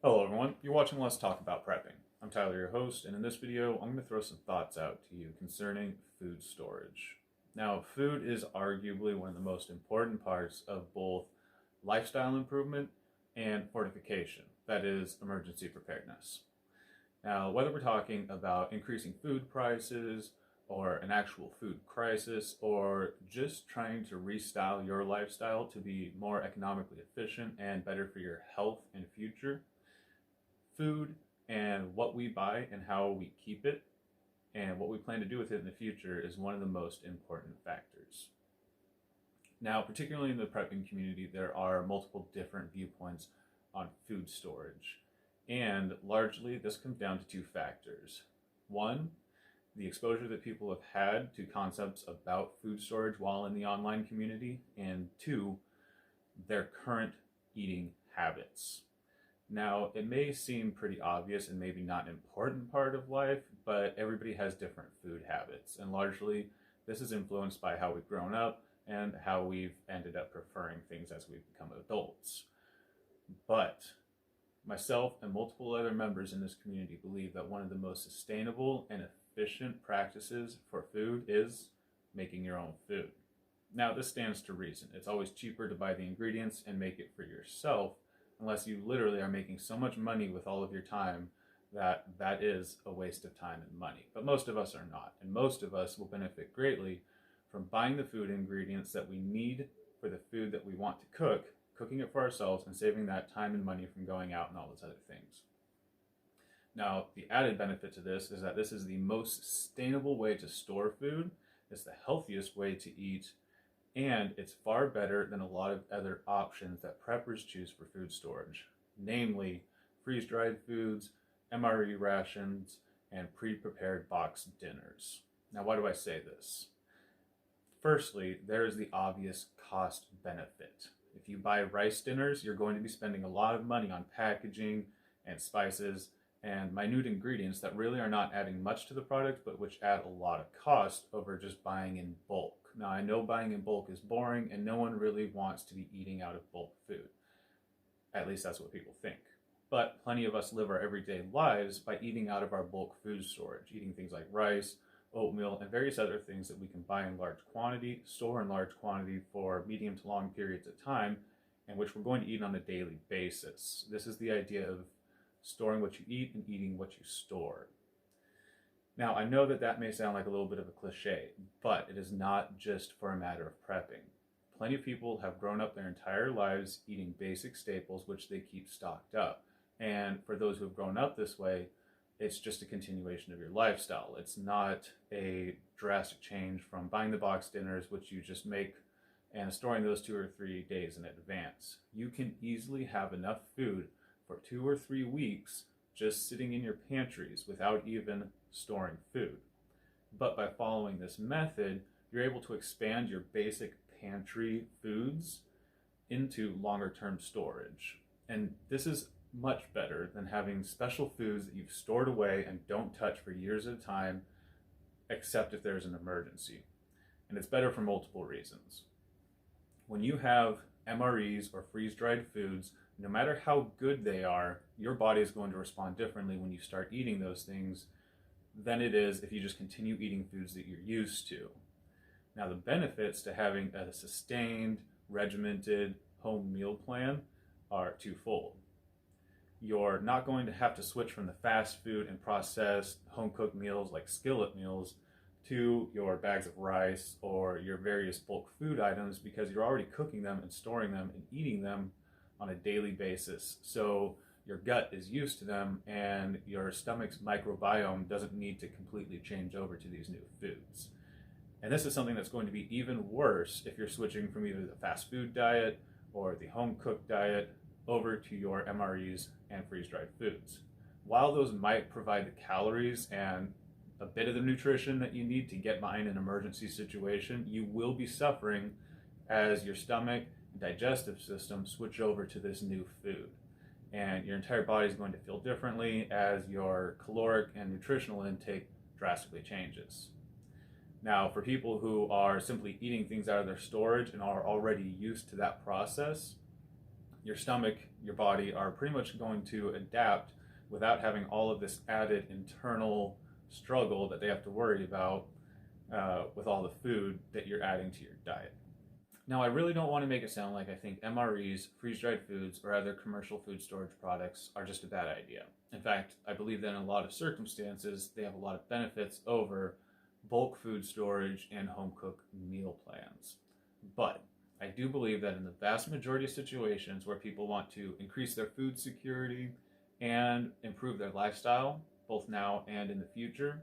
Hello everyone, you're watching Let's Talk About Prepping. I'm Tyler, your host, and in this video I'm going to throw some thoughts out to you concerning food storage. Now, food is arguably one of the most important parts of both lifestyle improvement and fortification, that is, emergency preparedness. Now, whether we're talking about increasing food prices, or an actual food crisis, or just trying to restyle your lifestyle to be more economically efficient and better for your health and future, food and what we buy and how we keep it and what we plan to do with it in the future is one of the most important factors. Now, particularly in the prepping community, there are multiple different viewpoints on food storage. And largely, this comes down to two factors. One, the exposure that people have had to concepts about food storage while in the online community. And two, their current eating habits. Now, it may seem pretty obvious and maybe not an important part of life, but everybody has different food habits. And largely, this is influenced by how we've grown up and how we've ended up preferring things as we've become adults. But myself and multiple other members in this community believe that one of the most sustainable and efficient practices for food is making your own food. Now, this stands to reason. It's always cheaper to buy the ingredients and make it for yourself, unless you literally are making so much money with all of your time that is a waste of time and money. But most of us are not, and most of us will benefit greatly from buying the food ingredients that we need for the food that we want to cook, cooking it for ourselves, and saving that time and money from going out and all those other things. Now, the added benefit to this is that this is the most sustainable way to store food, it's the healthiest way to eat, and it's far better than a lot of other options that preppers choose for food storage, namely freeze-dried foods, MRE rations, and pre-prepared boxed dinners. Now, why do I say this? Firstly, there is the obvious cost benefit. If you buy rice dinners, you're going to be spending a lot of money on packaging and spices and minute ingredients that really are not adding much to the product, but which add a lot of cost over just buying in bulk. Now, I know buying in bulk is boring, and no one really wants to be eating out of bulk food. At least that's what people think. But plenty of us live our everyday lives by eating out of our bulk food storage, eating things like rice, oatmeal, and various other things that we can buy in large quantity, store in large quantity for medium to long periods of time, and which we're going to eat on a daily basis. This is the idea of storing what you eat and eating what you store. Now, I know that may sound like a little bit of a cliche, but it is not just for a matter of prepping. Plenty of people have grown up their entire lives eating basic staples which they keep stocked up. And for those who have grown up this way, it's just a continuation of your lifestyle. It's not a drastic change from buying the box dinners, which you just make, and storing those 2 or 3 days in advance. You can easily have enough food for 2 or 3 weeks just sitting in your pantries without even storing food. But by following this method, you're able to expand your basic pantry foods into longer term storage. And this is much better than having special foods that you've stored away and don't touch for years at a time, except if there's an emergency. And it's better for multiple reasons. When you have MREs or freeze-dried foods, no matter how good they are, your body is going to respond differently when you start eating those things than it is if you just continue eating foods that you're used to. Now, the benefits to having a sustained, regimented home meal plan are twofold. You're not going to have to switch from the fast food and processed home-cooked meals like skillet meals to your bags of rice or your various bulk food items because you're already cooking them and storing them and eating them on a daily basis. So your gut is used to them and your stomach's microbiome doesn't need to completely change over to these new foods. And this is something that's going to be even worse if you're switching from either the fast food diet or the home-cooked diet over to your MREs and freeze-dried foods. While those might provide the calories and a bit of the nutrition that you need to get by in an emergency situation, you will be suffering as your stomach and digestive system switch over to this new food. And your entire body is going to feel differently as your caloric and nutritional intake drastically changes. Now, for people who are simply eating things out of their storage and are already used to that process, your stomach, your body are pretty much going to adapt without having all of this added internal struggle that they have to worry about with all the food that you're adding to your diet. Now, I really don't want to make it sound like I think MREs, freeze-dried foods, or other commercial food storage products are just a bad idea. In fact, I believe that in a lot of circumstances, they have a lot of benefits over bulk food storage and home-cooked meal plans. But I do believe that in the vast majority of situations where people want to increase their food security and improve their lifestyle, both now and in the future,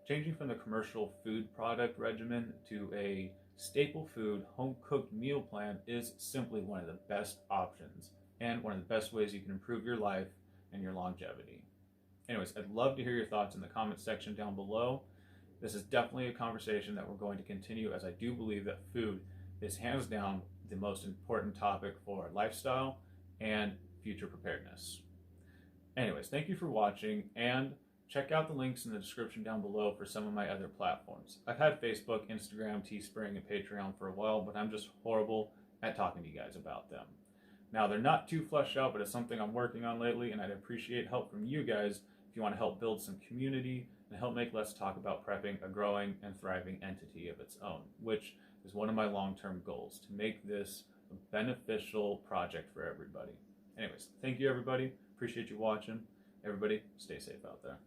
changing from the commercial food product regimen to a staple food home cooked meal plan is simply one of the best options and one of the best ways you can improve your life and your longevity. Anyways, I'd love to hear your thoughts in the comment section down below. This is definitely a conversation that we're going to continue, as I do believe that food is hands down the most important topic for lifestyle and future preparedness. Anyways, thank you for watching, and check out the links in the description down below for some of my other platforms. I've had Facebook, Instagram, Teespring, and Patreon for a while, but I'm just horrible at talking to you guys about them. Now, they're not too fleshed out, but it's something I'm working on lately, and I'd appreciate help from you guys if you want to help build some community and help make Let's Talk About Prepping a growing and thriving entity of its own, which is one of my long-term goals, to make this a beneficial project for everybody. Anyways, thank you, everybody. Appreciate you watching. Everybody, stay safe out there.